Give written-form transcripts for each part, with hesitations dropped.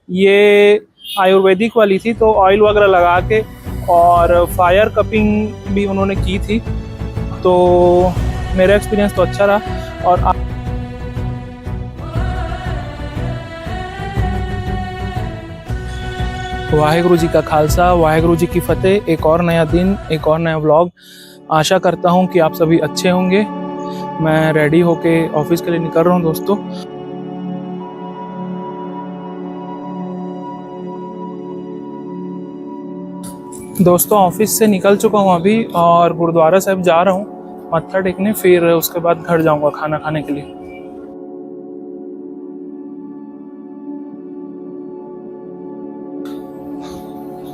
ये आयुर्वेदिक वाली थी, तो ऑयल वगैरह लगा के और फायर कपिंग भी उन्होंने की थी। तो मेरा एक्सपीरियंस तो अच्छा रहा। और वाहेगुरु जी का खालसा, वाहेगुरु जी की फतेह। एक और नया दिन, एक और नया व्लॉग। आशा करता हूँ कि आप सभी अच्छे होंगे। मैं रेडी होके ऑफिस के लिए निकल रहा हूँ दोस्तों। दोस्तों ऑफिस से निकल चुका हूँ अभी और गुरुद्वारा साहिब जा रहा हूँ मत्था टेकने, फिर उसके बाद घर जाऊँगा खाना खाने के लिए।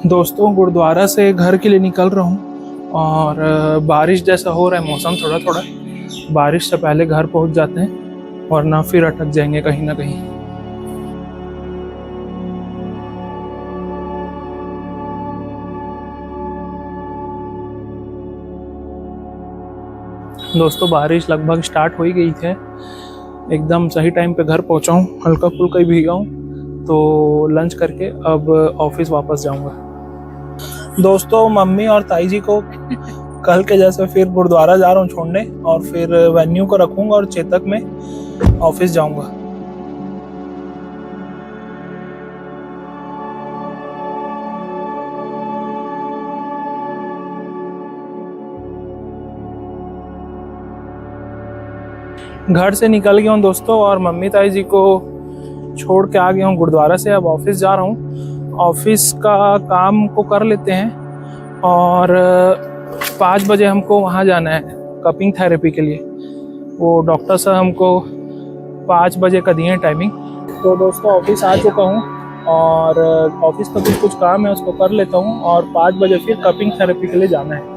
दोस्तों गुरुद्वारा से घर के लिए निकल रहा हूँ और बारिश जैसा हो रहा है मौसम, थोड़ा थोड़ा। बारिश से पहले घर पहुँच जाते हैं वरना फिर अटक जाएंगे कहीं ना कहीं। दोस्तों बारिश लगभग स्टार्ट हो ही गई है। एकदम सही टाइम पे घर पहुँचा हूँ, हल्का फुल्का ही भीगा हूँ। तो लंच करके अब ऑफिस वापस जाऊँगा। दोस्तों मम्मी और ताई जी को कल के जैसे फिर गुरुद्वारा जा रहा हूँ छोड़ने, और फिर वेन्यू को रखूँगा और चेतक में ऑफिस जाऊँगा। घर से निकल गया हूँ दोस्तों और मम्मी ताई जी को छोड़ के आ गया हूँ गुरुद्वारा से। अब ऑफिस जा रहा हूँ। ऑफिस का काम को कर लेते हैं और 5 बजे हमको वहाँ जाना है कपिंग थेरेपी के लिए। वो डॉक्टर साहब हमको 5 बजे का दिए टाइमिंग। तो दोस्तों ऑफिस आ चुका हूँ और ऑफिस का कुछ काम है उसको कर लेता हूँ और 5 बजे फिर कपिंग थेरेपी के लिए जाना है।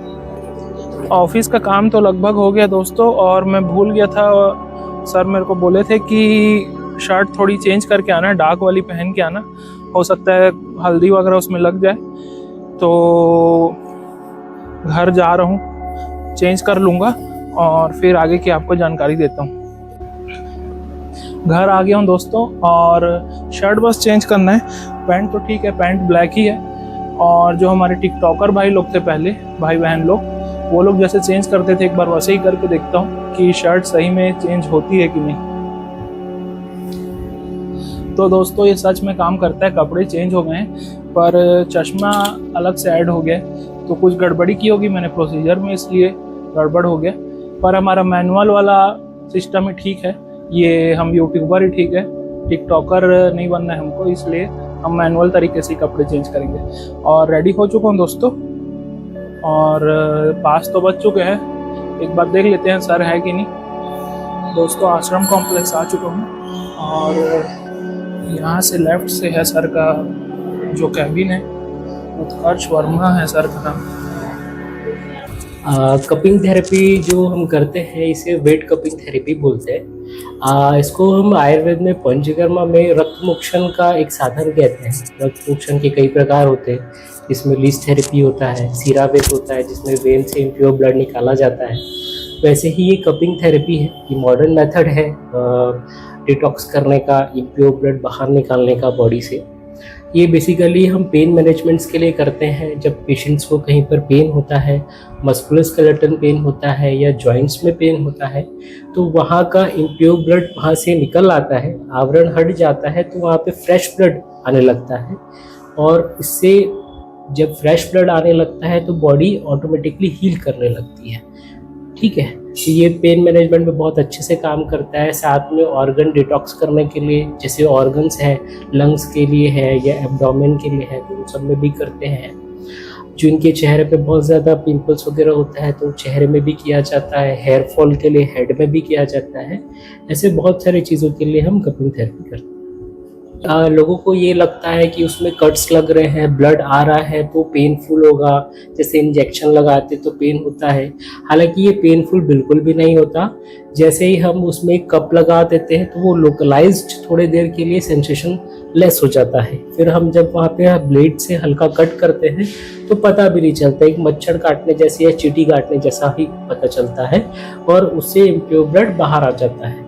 ऑफिस का काम तो लगभग हो गया दोस्तों, और मैं भूल गया था, सर मेरे को बोले थे कि शर्ट थोड़ी चेंज करके आना, डार्क वाली पहन के आना, हो सकता है हल्दी वगैरह उसमें लग जाए। तो घर जा रहा हूँ, चेंज कर लूँगा और फिर आगे की आपको जानकारी देता हूँ। घर आ गया हूँ दोस्तों और शर्ट बस चेंज करना है। पैंट तो ठीक है, पैंट ब्लैक ही है। और जो हमारे टिकटॉकर भाई लोग थे पहले, भाई बहन लोग, वो लोग जैसे चेंज करते थे एक बार वैसे ही करके देखता हूँ कि शर्ट सही में चेंज होती है कि नहीं। तो दोस्तों ये सच में काम करता है। कपड़े चेंज हो गए हैं पर चश्मा अलग से ऐड हो गया, तो कुछ गड़बड़ी की होगी मैंने प्रोसीजर में, इसलिए गड़बड़ हो गया। पर हमारा मैनुअल वाला सिस्टम ही ठीक है। ये हम यूट्यूबर ही ठीक है, टिकटॉकर नहीं बनना है हमको, इसलिए हम मैनुअल तरीके से कपड़े चेंज करेंगे। और रेडी हो चुका हूँ दोस्तों और 5 तो बज चुके हैं। एक बार देख लेते हैं सर है कि नहीं। दोस्तों आश्रम कॉम्प्लेक्स आ चुका हूँ और यहाँ से लेफ्ट से है सर का जो कैबिन है, उत्कर्ष वर्मा है सर का नाम। कपिंग थेरेपी जो हम करते हैं इसे वेट कपिंग थेरेपी बोलते हैं। इसको हम आयुर्वेद में पंचकर्मा में रक्त मोक्षण का एक साधन कहते हैं। रक्त मोक्षण के कई प्रकार होते हैं, जिसमें लीच थेरेपी होता है, सीरावेद होता है जिसमें वेन से इम्प्योर ब्लड निकाला जाता है। वैसे ही ये कपिंग थेरेपी है, ये मॉडर्न मेथड है डिटॉक्स करने का, इम्प्योर ब्लड बाहर निकालने का बॉडी से। ये बेसिकली हम पेन मैनेजमेंट्स के लिए करते हैं। जब पेशेंट्स को कहीं पर पेन होता है, मस्कुलोस्केलेटल पेन होता है या जॉइंट्स में पेन होता है, तो वहाँ का इम्प्योर ब्लड वहाँ से निकल आता है, आवरण हट जाता है, तो वहाँ पे फ्रेश ब्लड आने लगता है। और इससे जब फ्रेश ब्लड आने लगता है तो बॉडी ऑटोमेटिकली हील करने लगती है। ठीक है, तो ये पेन मैनेजमेंट में बहुत अच्छे से काम करता है। साथ में ऑर्गन डिटॉक्स करने के लिए, जैसे ऑर्गन्स है, लंग्स के लिए है या एब्डोमेन के लिए है, तो उन सब में भी करते हैं। जिनके चेहरे पे बहुत ज़्यादा पिंपल्स वगैरह होता है तो चेहरे में भी किया जाता है। हेयर फॉल के लिए हेड में भी किया जाता है। ऐसे बहुत सारी चीज़ों के लिए हम कपिंग थेरेपी करते हैं। लोगों को ये लगता है कि उसमें कट्स लग रहे हैं, ब्लड आ रहा है तो पेनफुल होगा, जैसे इंजेक्शन लगाते तो पेन होता है। हालांकि ये पेनफुल बिल्कुल भी नहीं होता। जैसे ही हम उसमें एक कप लगा देते हैं तो वो लोकलाइज्ड थोड़े देर के लिए सेंसेशन लेस हो जाता है। फिर हम जब वहाँ पे ब्लेड से हल्का कट करते हैं तो पता भी नहीं चलता, एक मच्छर काटने जैसे या चींटी काटने जैसा ही पता चलता है और उससे इम्प्योर ब्लड बाहर आ जाता है।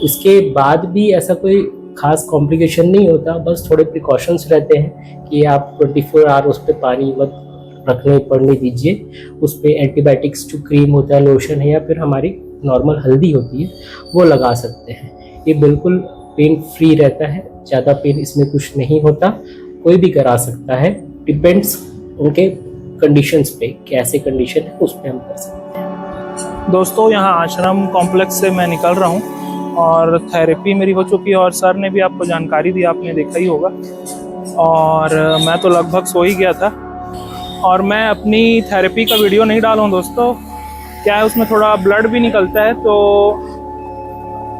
उसके बाद भी ऐसा कोई खास कॉम्प्लिकेशन नहीं होता, बस थोड़े प्रिकॉशंस रहते हैं कि आप 24 आवर उस पर पानी मत रखने पड़ने दीजिए। उस पर एंटीबायोटिक्स जो क्रीम होता है, लोशन है, या फिर हमारी नॉर्मल हल्दी होती है वो लगा सकते हैं। ये बिल्कुल पेन फ्री रहता है, ज़्यादा पेन इसमें कुछ नहीं होता, कोई भी करा सकता है। डिपेंड्स उनके कंडीशंस पे, कैसे कंडीशन है उस पर हम कर सकते हैं। दोस्तों यहाँ आश्रम कॉम्प्लेक्स से मैं निकल रहा हूँ और थेरेपी मेरी हो चुकी है और सर ने भी आपको जानकारी दी, आपने देखा ही होगा। और मैं तो लगभग सो ही गया था और मैं अपनी थेरेपी का वीडियो नहीं डालूँ दोस्तों। क्या है, उसमें थोड़ा ब्लड भी निकलता है, तो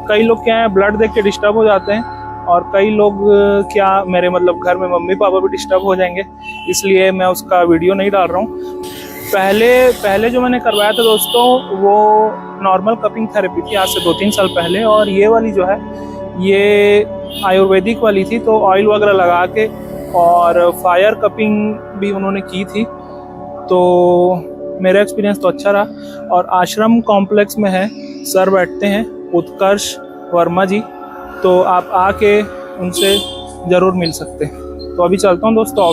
कई लोग क्या है ब्लड देख के डिस्टर्ब हो जाते हैं और कई लोग क्या मेरे मतलब घर में मम्मी पापा भी डिस्टर्ब हो जाएंगे, इसलिए मैं उसका वीडियो नहीं डाल रहा हूँ। पहले जो मैंने करवाया था दोस्तों वो नॉर्मल कपिंग थेरेपी थी, आज से 2-3 साल पहले। और ये वाली जो है ये आयुर्वेदिक वाली थी, तो ऑयल वगैरह लगा के और फायर कपिंग भी उन्होंने की थी, तो मेरा एक्सपीरियंस तो अच्छा रहा। और आश्रम कॉम्प्लेक्स में है, सर बैठते हैं उत्कर्ष वर्मा जी, तो आप आके उनसे ज़रूर मिल सकते हैं। तो अभी चलता हूँ दोस्तों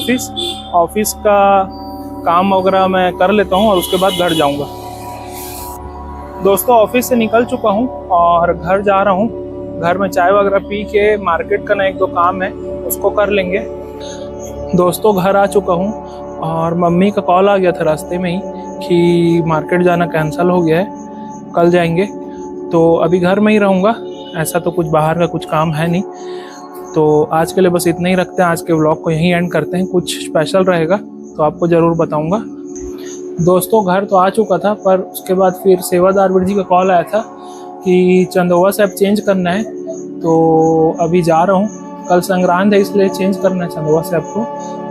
ऑफिस का काम वगैरह मैं कर लेता हूँ और उसके बाद घर जाऊँगा। दोस्तों ऑफिस से निकल चुका हूँ और घर जा रहा हूँ। घर में चाय वगैरह पी के मार्केट का ना 1-2 काम है उसको कर लेंगे। दोस्तों घर आ चुका हूँ और मम्मी का कॉल आ गया था रास्ते में ही कि मार्केट जाना कैंसिल हो गया है, कल जाएंगे। तो अभी घर में ही रहूँगा, ऐसा तो कुछ बाहर का कुछ काम है नहीं। तो आज के लिए बस इतना ही रखते हैं, आज के व्लॉग को यहीं एंड करते हैं। कुछ स्पेशल रहेगा तो आपको ज़रूर बताऊंगा। दोस्तों घर तो आ चुका था, पर उसके बाद फिर सेवादार वीर जी का कॉल आया था कि चंदोवा साहब चेंज करना है, तो अभी जा रहा हूँ। कल संक्रांत है इसलिए चेंज करना है चंदोवा साहब को।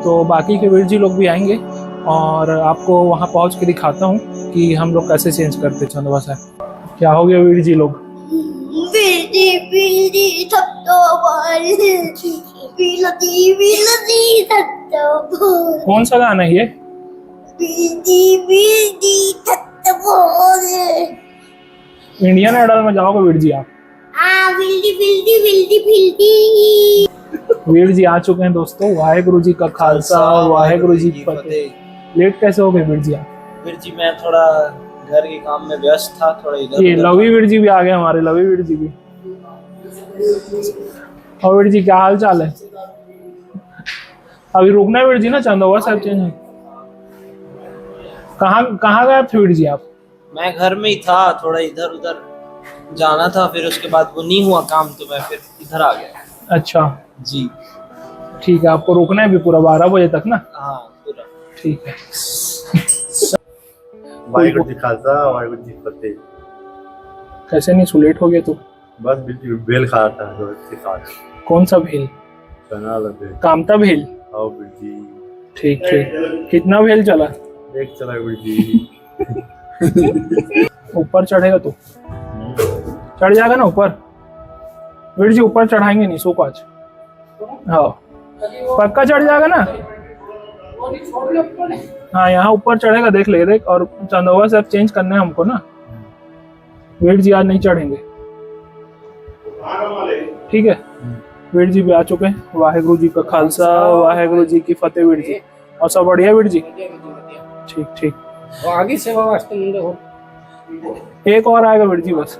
तो बाकी के वीर जी लोग भी आएंगे और आपको वहाँ पहुँच के दिखाता हूँ कि हम लोग कैसे चेंज करते चंदोवा साहब। क्या हो गया वीर जी लोग? कौन सा गाना है ये? इंडियन आइडल में जाओगे वीर जी आप? वीर जी आ चुके हैं दोस्तों। वाहेगुरु जी का खालसा, वाहेगुरु जी की फतेह। लेट कैसे हो गए वीर जी आप? वीर जी मैं थोड़ा घर के काम में व्यस्त था, थोड़ा इधर। ये लवी वीर जी भी आ गए, हमारे लवी वीर जी भी। और वीर जी क्या हाल चाल है? अभी रुकना है वीर जी ना, चंदोवा साहब चेंज है। कहाँ गए थे वीर जी आप? मैं घर में ही था, थोड़ा इधर उधर जाना था, फिर उसके बाद वो नहीं हुआ काम तो मैं फिर इधर आ गया। अच्छा जी ठीक है, आपको रुकना है भी पूरा 12 बजे तक ना? हाँ पूरा ठीक है। वाहेगुरु जी खालसा, वाहेगुरु जी फतेह। कैसे नहीं सुलेट हो गया तू? बस बेल खा रहा था रोज के साथ। कौन सा भेल? चना लगे कामता भेल। आओ वीर जी। ठीक ठीक। कितना भेल चला? एक चला वीर जी। ऊपर चढ़ेगा तू? चढ़ जाएगा ना ऊपर? वीर जी ऊपर चढ़ाएंगे नहीं सो को आज। हाँ पक्का चढ़ जाएगा ना? हाँ यहाँ ऊपर चढ़ेगा, देख ले देख। और चंदोवा से अब चेंज करना है हमको ना, वीर जी आज नहीं चढ़ेंगे, ठीक है? वीर जी भी आ चुके हैं। वाहेगुरु जी का खालसा, वाहेगुरु जी की फतेह वीर जी। और सब बढ़िया वीर जी? ठीक ठीक। आगे से एक और आएगा वीर जी बस।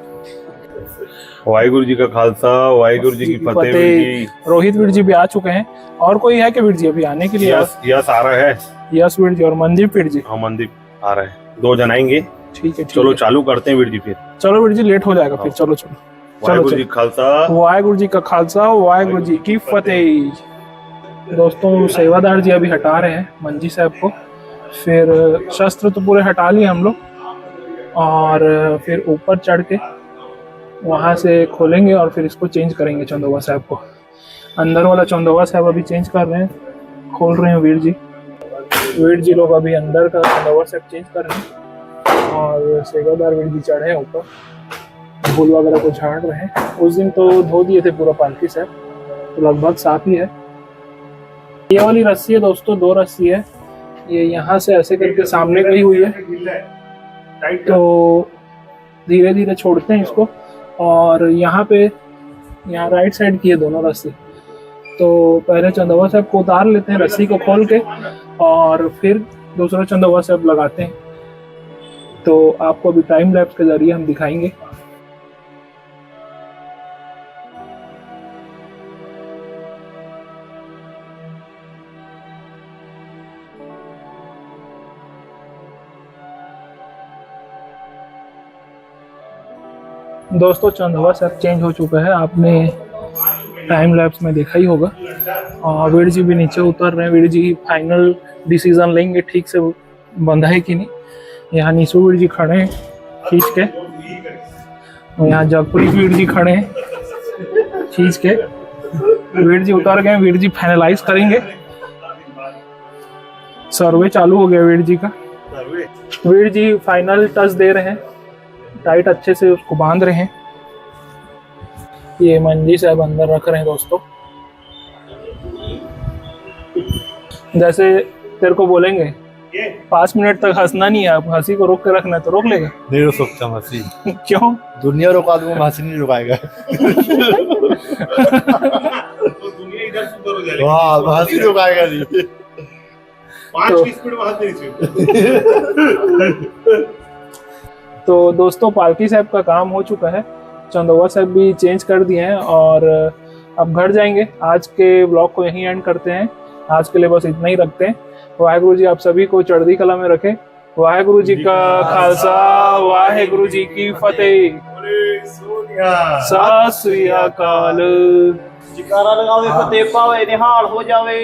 वाहेगुरु जी का खालसा, वाहेगुरु जी की फतेह वीर जी। रोहित वीर जी भी आ चुके हैं। और कोई है कि वीर जी अभी आने के लिए? यस आ रहा है। यस वीर जी और मनदीप वीर जी। हाँ मनदीप आ रहा है, 2 जन आएंगे। ठीक है चलो चालू करते हैं वीर जी फिर। चलो वीर जी लेट हो जाएगा फिर। चलो चलो। वाहेगुरु जी खालसा, वाहेगुरु जी का खालसा, वाहेगुरु जी की फतेह। दोस्तों सेवादार जी अभी हटा रहे हैं मंजी साहब को, फिर शस्त्र तो पूरे हटा लिए हम लोग, और फिर ऊपर चढ़ के वहाँ से खोलेंगे और फिर इसको चेंज करेंगे चंदोवा साहब को। अंदर वाला चंदोवा साहब अभी चेंज कर रहे हैं, खोल रहे हैं वीर जी। वीर जी लोग अभी अंदर का चंदोवा साहब चेंज कर रहे हैं और सेवादार वीर जी चढ़े हैं ऊपर, फूल वगैरह को झाड़ रहे हैं। उस दिन तो धो दिए थे पूरा पालकी साहब, तो लगभग साफ ही है। ये वाली रस्सी है दोस्तों, 2 रस्सी है। ये यहाँ से ऐसे करके सामने गई हुई है, तो धीरे धीरे छोड़ते हैं इसको। और यहाँ पे यहाँ राइट साइड की है दोनों रस्सी। तो पहले चंदवा साहब को उतार लेते हैं रस्सी को खोल के, और फिर दूसरा चंदवा साहब लगाते हैं। तो आपको अभी टाइम लैप्स के जरिए हम दिखाएंगे। दोस्तों चंदवा साहब चेंज हो चुका है, आपने टाइम लैप्स में देखा ही होगा। और वीर जी भी नीचे उतर रहे हैं। वीर जी फाइनल डिसीजन लेंगे ठीक से बंधा है कि नहीं। यहाँ नीसू वीर जी खड़े हैं खींच के, और यहाँ जगपुरी वीर जी खड़े हैं खींच के। वीर जी उतर गए, वीर जी फाइनलाइज करेंगे। सर्वे चालू हो गया वीर जी का। वीर जी फाइनल टच दे रहे हैं, टाइट अच्छे से उसको बांध रहे हैं। ये मंजी साहब अंदर रख रहे हैं दोस्तों। जैसे तेरे को बोलेंगे 5 मिनट तक हंसना नहीं है, आप हंसी को रोक के रखना है तो रोक लेगा। नहीं रोक सकता हम हंसी। क्यों? दुनिया रोका दूंगा, हंसी नहीं रुकाएगा। दुनिया इधर से उधर हो जाएगी। वाह, हंसी रुकाएगा नहीं। 5 की स्पीड में हंस नहीं सकते। तो दोस्तों पालकी साहब का काम हो चुका है, चंदवा साहब भी चेंज कर दिए हैं और अब घर जाएंगे। आज के ब्लॉग को यहीं एंड करते हैं। आज के लिए बस इतना ही रखते हैं। वाहेगुरु जी आप सभी को चढ़ती कला में रखे। वाहेगुरु जी का खालसा, वाहेगुरु जी की फतेह। सत श्री अकाल। जयकारा लगावे फतेह पावे निहाल हो जावे।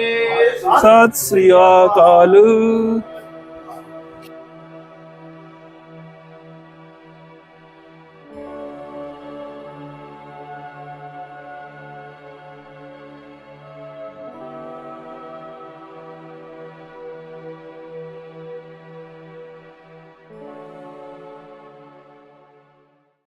सत श्री अकाल।